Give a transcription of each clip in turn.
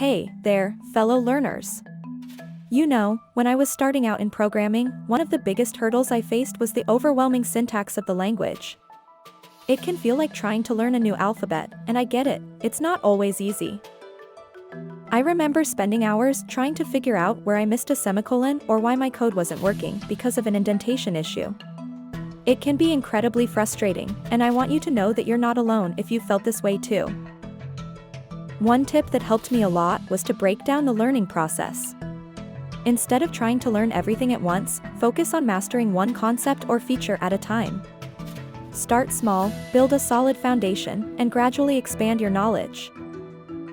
Hey there, fellow learners. You know, when I was starting out in programming, one of the biggest hurdles I faced was the overwhelming syntax of the language. It can feel like trying to learn a new alphabet, and I get it, it's not always easy. I remember spending hours trying to figure out where I missed a semicolon or why my code wasn't working because of an indentation issue. It can be incredibly frustrating, and I want you to know that you're not alone if you felt this way too. One tip that helped me a lot was to break down the learning process. Instead of trying to learn everything at once, focus on mastering one concept or feature at a time. Start small, build a solid foundation, and gradually expand your knowledge.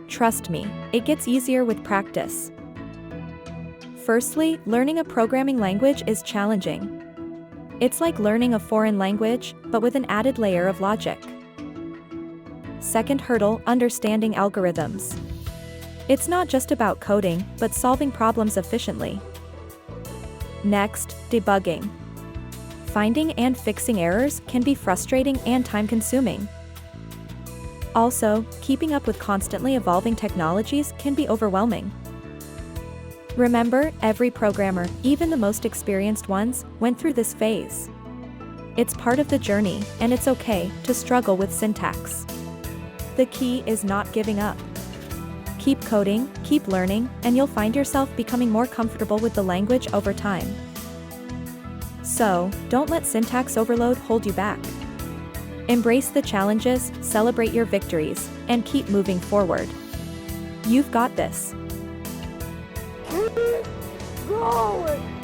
Trust me, it gets easier with practice. Firstly, learning a programming language is challenging. It's like learning a foreign language, but with an added layer of logic. Second hurdle, understanding algorithms. It's not just about coding, but solving problems efficiently. Next, debugging. Finding and fixing errors can be frustrating and time-consuming. Also, keeping up with constantly evolving technologies can be overwhelming. Remember, every programmer, even the most experienced ones, went through this phase. It's part of the journey, and it's okay to struggle with syntax. The key is not giving up. Keep coding, keep learning, and you'll find yourself becoming more comfortable with the language over time. So, don't let syntax overload hold you back. Embrace the challenges, celebrate your victories, and keep moving forward. You've got this. Keep going!